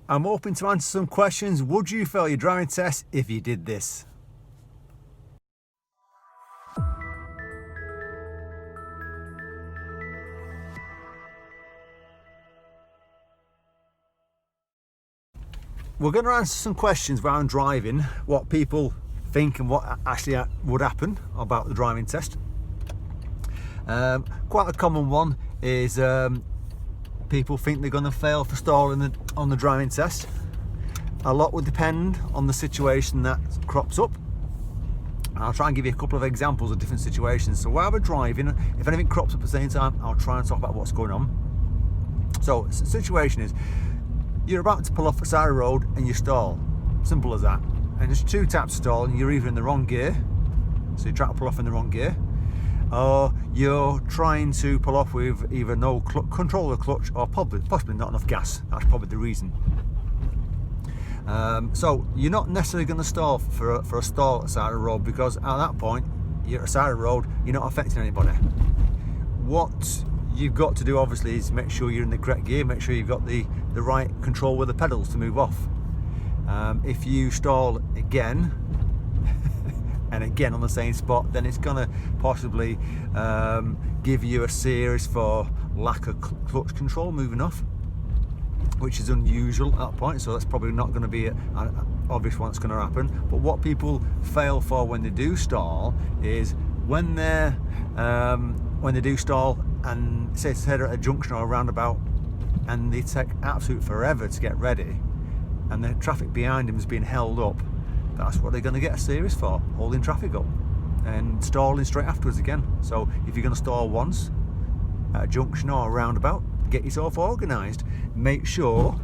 I'm hoping to answer some questions. Would you fail your driving test if you did this? We're going to answer some questions around driving, what people think and what actually would happen about the driving test. Quite a common one is people think they're going to fail for stalling on the driving test. A lot would depend on the situation that crops up. I'll try and give you a couple of examples of different situations. So while we're driving, if anything crops up at the same time, I'll try and talk about what's going on. So the situation is, you're about to pull off the side of the road and you stall. Simple as that. And there's two types of stall, and you're either in the wrong gear, so you're trying to pull off in the wrong gear, or you're trying to pull off with either no control of the clutch or possibly not enough gas. That's probably the reason. So you're not necessarily going to stall for a stall at the side of the road, because at that point you're at the side of the road, you're not affecting anybody. What you've got to do obviously is make sure you're in the correct gear, make sure you've got the right control with the pedals to move off. If you stall again and again on the same spot, then it's going to possibly give you a series for lack of clutch control moving off, which is unusual at that point, so that's probably not going to be an obvious one that's going to happen. But what people fail for when they do stall is when they do stall and say it's at a junction or a roundabout and they take absolute forever to get ready and the traffic behind them is being held up, that's what they're going to get a series for, holding traffic up and stalling straight afterwards again. So if you're going to stall once at a junction or a roundabout, get yourself organised. Make sure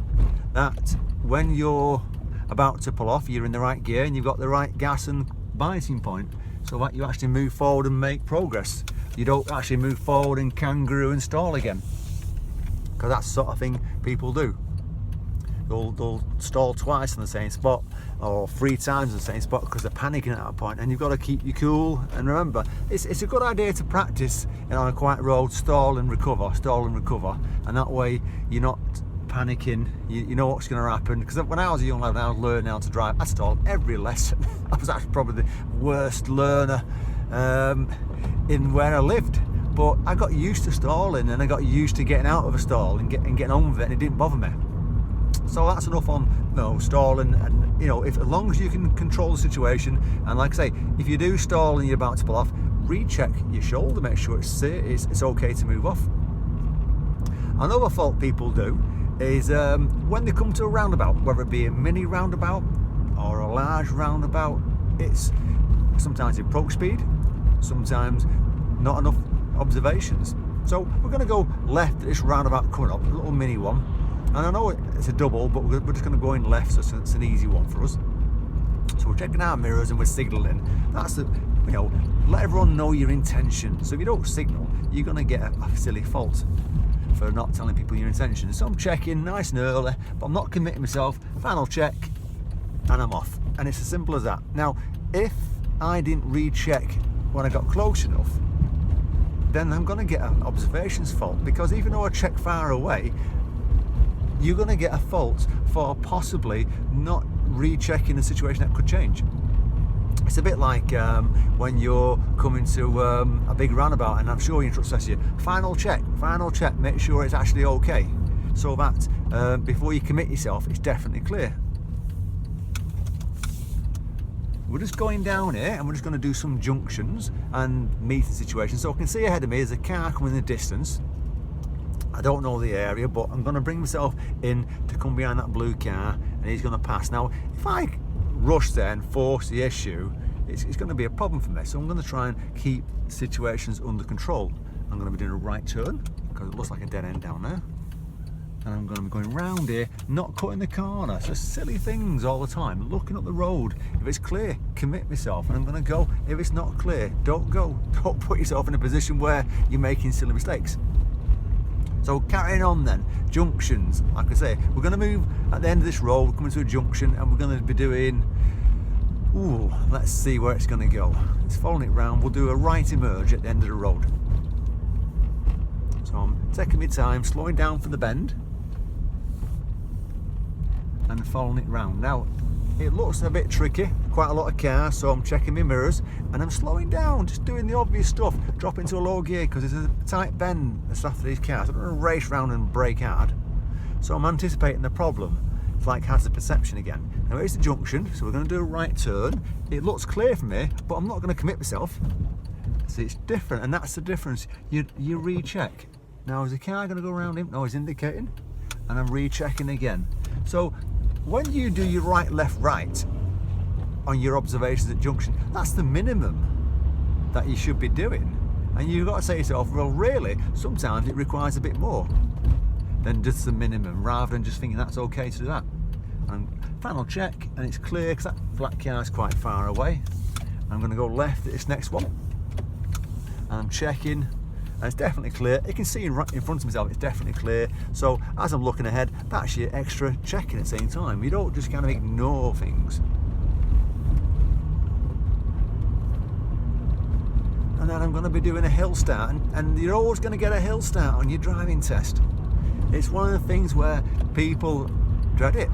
that when you're about to pull off, you're in the right gear and you've got the right gas and balancing point, so that you actually move forward and make progress. You don't actually move forward and kangaroo and stall again, because that's the sort of thing people do. They'll stall twice in the same spot or 3 times in the same spot because they're panicking at that point, and you've got to keep you cool. And remember, it's a good idea to practice on a quiet road, stall and recover, and that way you're not panicking. You know what's going to happen. Because when I was a young lad and I was learning how to drive, I stalled every lesson. I was actually probably the worst learner in where I lived, but I got used to stalling and I got used to getting out of a stall and getting on with it, and it didn't bother me. So that's enough on stalling. And if as long as you can control the situation, and like I say, if you do stall and you're about to pull off, recheck your shoulder, make sure it's okay to move off. Another fault people do is when they come to a roundabout, whether it be a mini roundabout or a large roundabout, it's sometimes approach speed, sometimes not enough observations. So we're going to go left at this roundabout coming up, a little mini one. And I know it's a double, but we're just going to go in left, so it's an easy one for us. So we're checking our mirrors and we're signalling. That's let everyone know your intention. So if you don't signal, you're going to get a silly fault for not telling people your intention. So I'm checking nice and early, but I'm not committing myself. Final check, and I'm off. And it's as simple as that. Now, if I didn't recheck when I got close enough, then I'm going to get an observations fault, because even though I check far away, you're going to get a fault for possibly not rechecking a situation that could change. It's a bit like when you're coming to a big roundabout, and I'm sure your truck says to you, final check, make sure it's actually okay, so that before you commit yourself, it's definitely clear. We're just going down here and we're just going to do some junctions and meeting situations. So I can see ahead of me there's a car coming in the distance. I don't know the area, but I'm going to bring myself in to come behind that blue car, and he's going to pass. Now, if I rush there and force the issue, it's going to be a problem for me. So I'm going to try and keep situations under control. I'm going to be doing a right turn, because it looks like a dead end down there. And I'm going to be going round here, not cutting the corner. So silly things all the time. Looking up the road. If it's clear, commit myself, and I'm going to go. If it's not clear, don't go. Don't put yourself in a position where you're making silly mistakes. So carrying on then, junctions, like I say, we're going to move at the end of this road, coming to a junction, and we're going to be doing, let's see where it's going to go. It's following it round, we'll do a right emerge at the end of the road. So I'm taking my time, slowing down for the bend. and following it round. Now, it looks a bit tricky, quite a lot of cars, so I'm checking my mirrors and I'm slowing down, just doing the obvious stuff, dropping to a low gear because there's a tight bend that's after these cars. I don't want to race round and brake hard, so I'm anticipating the problem. It's like hazard perception again. Now here's the junction, so we're going to do a right turn. It looks clear from here, but I'm not going to commit myself. See, it's different, and that's the difference. You recheck. Now is the car going to go around him? No, he's indicating, and I'm rechecking again. So when you do your right, left, right on your observations at junction, that's the minimum that you should be doing. And you've got to say to yourself, well, really, sometimes it requires a bit more than just the minimum, rather than just thinking that's okay to do that. And final check, and it's clear because that black car is quite far away. I'm going to go left at this next one. And I'm checking, and it's definitely clear. You can see right in front of myself, it's definitely clear. So as I'm looking ahead, that's your extra checking at the same time. You don't just kind of ignore things. And then I'm going to be doing a hill start, and you're always going to get a hill start on your driving test. It's one of the things where people dread it.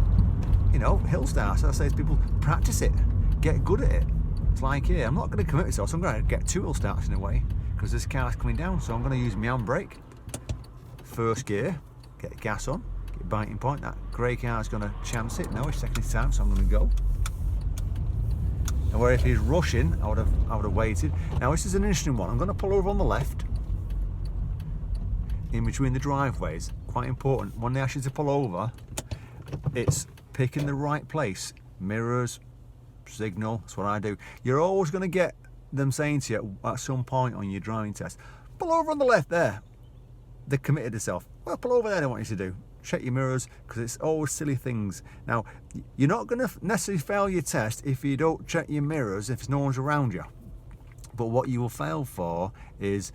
You know, hill starts, I say to people, practice it, get good at it. It's like here, I'm not going to commit myself, so I'm going to get 2 hill starts in a way, because this car's coming down, so I'm going to use my handbrake, first gear, get gas on, get biting point. That grey car's going to chance it. No, it's taking its time, so I'm going to go. And where if he's rushing, I would have waited. Now this is an interesting one. I'm going to pull over on the left, in between the driveways. Quite important. When they ask you to pull over, it's picking the right place. Mirrors, signal, that's what I do. You're always going to get them saying to you at some point on your driving test, pull over on the left there. They're committed themselves. Well, pull over there, I want you to do. Check your mirrors, because it's always silly things. Now, you're not going to necessarily fail your test if you don't check your mirrors, if no one's around you. But what you will fail for is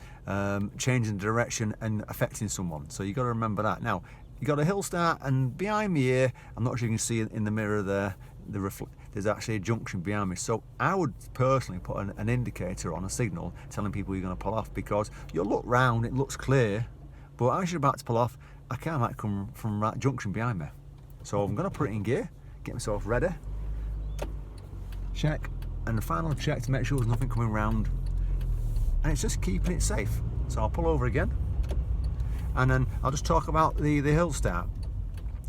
changing the direction and affecting someone. So you've got to remember that. Now, you got a hill start, and behind me here, I'm not sure you can see in the mirror there, there's actually a junction behind me. So I would personally put an indicator on, a signal, telling people you're going to pull off, because you'll look round, it looks clear, but as you're about to pull off, a car might come from that junction behind me. So I'm going to put it in gear, get myself ready, check, and the final check to make sure there's nothing coming round, and it's just keeping it safe. So I'll pull over again, and then I'll just talk about the hill start,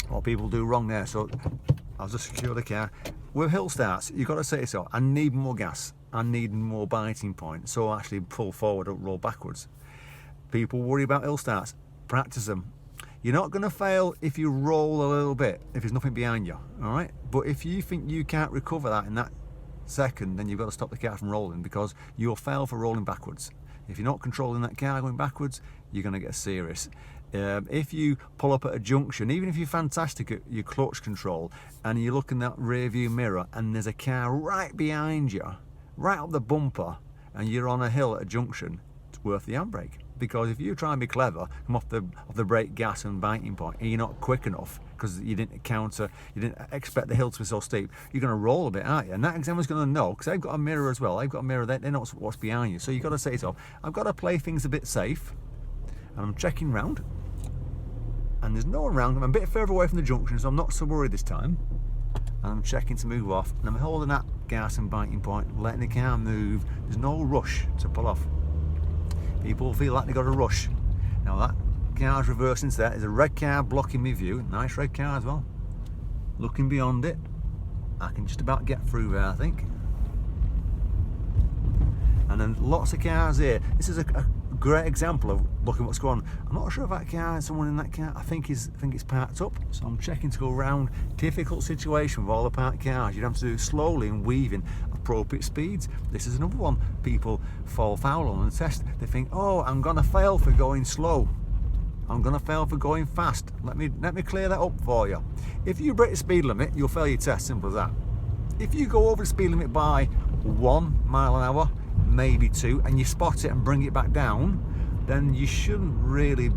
what people do wrong there. So I'll just secure the car. With hill starts, you've got to say to yourself, I need more gas, I need more biting point, so I actually pull forward or roll backwards. People worry about hill starts, practice them. You're not going to fail if you roll a little bit, if there's nothing behind you, all right? But if you think you can't recover that in that second, then you've got to stop the car from rolling, because you'll fail for rolling backwards. If you're not controlling that car going backwards, you're going to get serious. If you pull up at a junction, even if you're fantastic at your clutch control, and you look in that rear view mirror and there's a car right behind you, right up the bumper, and you're on a hill at a junction, it's worth the handbrake. Because if you try and be clever, come off the brake, gas and biting point, and you're not quick enough because you didn't expect the hill to be so steep, you're going to roll a bit, aren't you? And that examiner's going to know, because they've got a mirror as well. They've got a mirror, they know what's behind you. So you've got to say to yourself, I've got to play things a bit safe, and I'm checking round, and there's no one around. I'm a bit further away from the junction, so I'm not so worried this time. And I'm checking to move off, and I'm holding that gas and biting point, letting the car move. There's no rush to pull off. People feel like they've got to rush. Now that car's reversing there. There's a red car blocking my view. Nice red car as well. Looking beyond it, I can just about get through there, I think. And then lots of cars here. This is a great example of looking what's going on. I'm not sure if that car, someone in that car, I think it's parked up. So I'm checking to go around. Difficult situation with all the parked cars. You'd have to do it slowly and weaving appropriate speeds. This is another one people fall foul on the test. They think, oh, I'm gonna fail for going slow, I'm gonna fail for going fast. Let me clear that up for you. If you break the speed limit, you'll fail your test, simple as that. If you go over the speed limit by 1 mile an hour, maybe 2, and you spot it and bring it back down, then you shouldn't really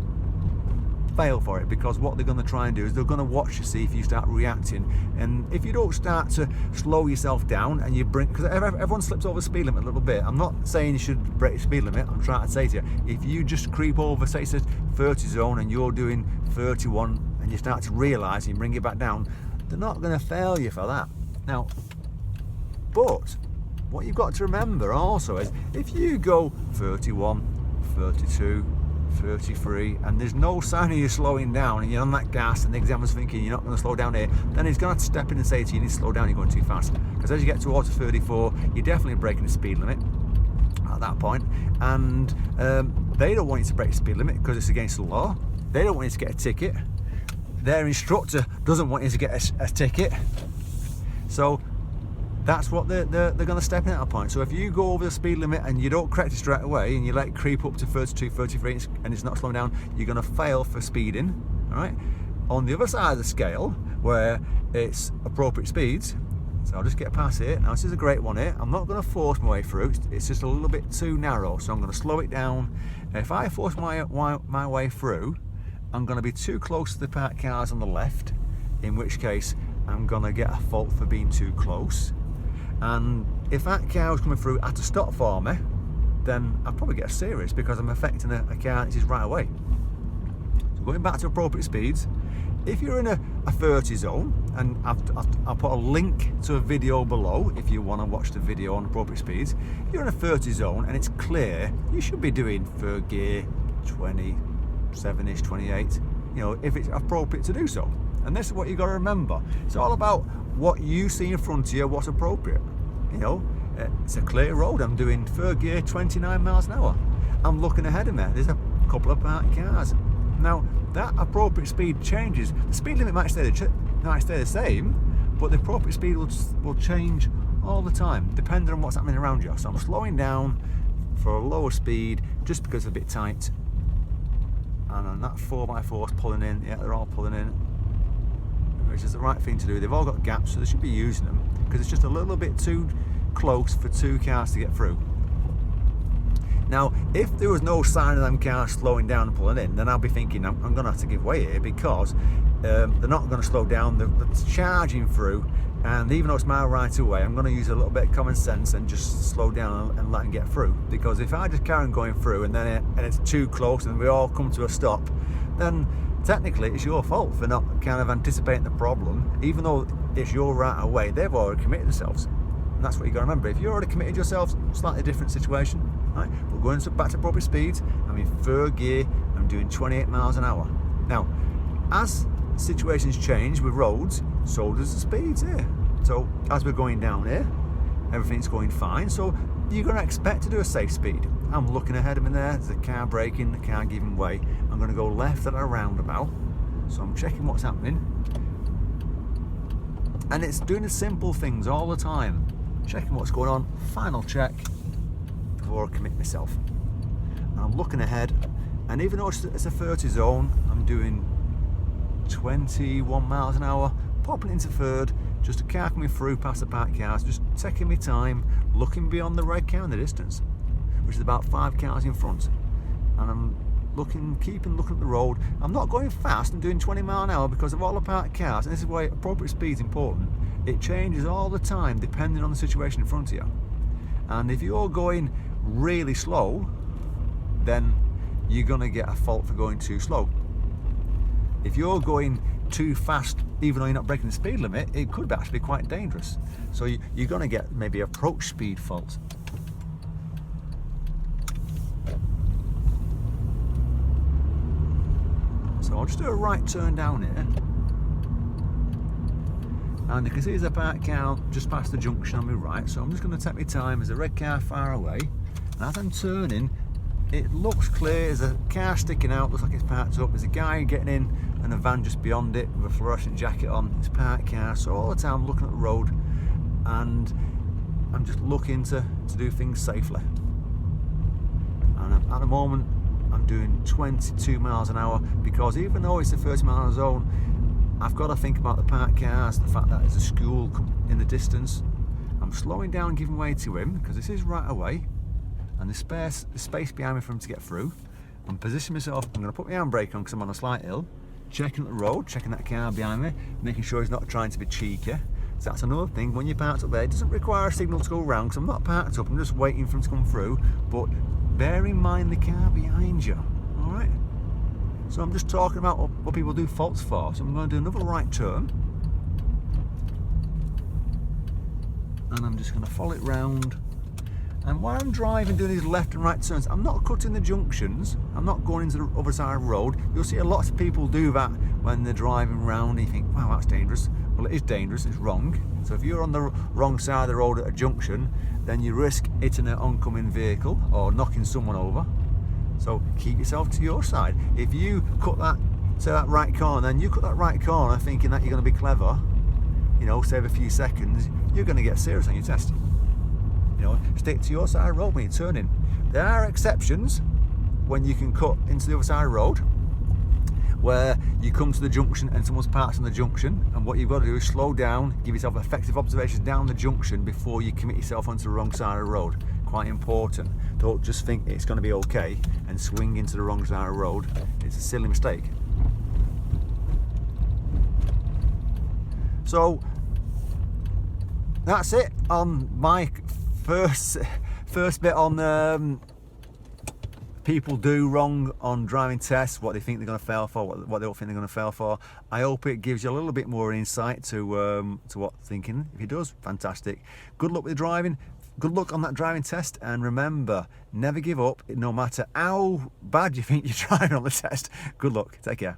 fail for it, because what they're going to try and do is they're going to watch to see if you start reacting. And if you don't start to slow yourself down and you bring, because everyone slips over the speed limit a little bit. I'm not saying you should break the speed limit. I'm trying to say to you, if you just creep over, say it's a 30 zone and you're doing 31, and you start to realise and you bring it back down, They're not going to fail you for that. Now, but what you've got to remember also is if you go 31, 32, 33 and there's no sign of you slowing down and you're on that gas and the examiner's thinking you're not going to slow down here, then he's going to have to step in and say to you, you need to slow down, you're going too fast. Because as you get towards 34, you're definitely breaking the speed limit at that point, and they don't want you to break the speed limit because it's against the law. They don't want you to get a ticket. Their instructor doesn't want you to get a ticket. So that's what they're going to step in at a point. So if you go over the speed limit and you don't correct it straight away and you let it creep up to 32, 33 and it's not slowing down, you're going to fail for speeding. All right. On the other side of the scale, where it's appropriate speeds, so I'll just get past it. Now this is a great one here. I'm not going to force my way through. It's just a little bit too narrow, so I'm going to slow it down. And if I force my way through, I'm going to be too close to the parked cars on the left, in which case I'm going to get a fault for being too close. And if that car was coming through at a stop for me, then I'll probably get a serious because I'm affecting a car that is right away. So going back to appropriate speeds, if you're in a 30 zone, and I'll put a link to a video below if you want to watch the video on appropriate speeds. If you're in a 30 zone and it's clear, you should be doing third gear 27-ish, 28, you know, if it's appropriate to do so. And this is what you've got to remember. It's all about what you see in front of you, what's appropriate. You know, it's a clear road. I'm doing third gear 29 miles an hour. I'm looking ahead of me. There's a couple of parked cars. Now, that appropriate speed changes. The speed limit might stay the same, but the appropriate speed will change all the time, depending on what's happening around you. So I'm slowing down for a lower speed just because it's a bit tight. And on that 4x4's pulling in, yeah, they're all pulling in, which is the right thing to do. They've all got gaps, so they should be using them because it's just a little bit too close for two cars to get through. Now, if there was no sign of them cars slowing down and pulling in, then I'll be thinking I'm going to have to give way here because they're not going to slow down. They're charging through, and even though it's my right away, I'm going to use a little bit of common sense and just slow down and let them get through. Because if I just carry on going through and then it's too close and we all come to a stop, then technically it's your fault for not kind of anticipating the problem. Even though it's your right away, they've already committed themselves. And that's what you got to remember. If you already committed yourselves, slightly different situation. Right? We're going back to appropriate speeds. I'm in third gear. I'm doing 28 miles an hour. Now, as situations change with roads, so does the speeds here. So as we're going down here, everything's going fine. So you're going to expect to do a safe speed. I'm looking ahead of me there. There's a car braking, the car giving way. I'm going to go left at a roundabout. So I'm checking what's happening. And it's doing the simple things all the time. Checking what's going on. Final check before I commit myself. And I'm looking ahead, and even though it's a 30 zone, I'm doing 21 miles an hour, popping into third, just a car coming through past the parked cars, just taking my time, looking beyond the red car in the distance, which is about 5 cars in front. And I'm keeping looking at the road. I'm not going fast, I'm doing 20 miles an hour because of all the parked cars, and this is why appropriate speed is important. It changes all the time depending on the situation in front of you. And if you're going really slow, then you're going to get a fault for going too slow. If you're going too fast, even though you're not breaking the speed limit, it could actually be quite dangerous. So you're going to get maybe approach speed faults. So I'll just do a right turn down here. And you can see there's a parked car just past the junction on my right, so I'm just going to take my time. There's a red car far away, and as I'm turning, it looks clear. There's a car sticking out, looks like it's parked up. There's a guy getting in, and a van just beyond it with a fluorescent jacket on. It's a parked car, so all the time I'm looking at the road, and I'm just looking to do things safely. And at the moment, I'm doing 22 miles an hour because even though it's a 30 mile an hour zone, I've got to think about the parked cars, the fact that there's a school in the distance. I'm slowing down, giving way to him because this is right away, and the space behind me for him to get through. I'm positioning myself. I'm going to put my handbrake on because I'm on a slight hill, checking the road, checking that car behind me, making sure he's not trying to be cheeky. So that's another thing. When you're parked up there, it doesn't require a signal to go round because I'm not parked up. I'm just waiting for him to come through. But bear in mind the car behind you. All right. So I'm just talking about what people do faults for. So I'm going to do another right turn. and I'm just going to follow it round. And while I'm driving, doing these left and right turns, I'm not cutting the junctions. I'm not going into the other side of the road. You'll see a lot of people do that when they're driving round and you think, wow, that's dangerous. Well, it is dangerous, it's wrong. So if you're on the wrong side of the road at a junction, then you risk hitting an oncoming vehicle or knocking someone over. So keep yourself to your side. If you cut that, say that right corner, then you cut that right corner thinking that you're going to be clever, you know, save a few seconds, you're going to get serious on your test. You know, stick to your side of the road when you're turning. There are exceptions when you can cut into the other side of the road, where you come to the junction and someone's parked on the junction, and what you've got to do is slow down, give yourself effective observations down the junction before you commit yourself onto the wrong side of the road. Quite important. Don't just think it's going to be okay and swing into the wrong side of the road. It's a silly mistake. So that's it on my first bit on people do wrong on driving tests, what they think they're going to fail for, what they don't think they're going to fail for. I hope it gives you a little bit more insight to what thinking. If it does, fantastic. Good luck with the driving. Good luck on that driving test, and remember, never give up, no matter how bad you think you're driving on the test. Good luck. Take care.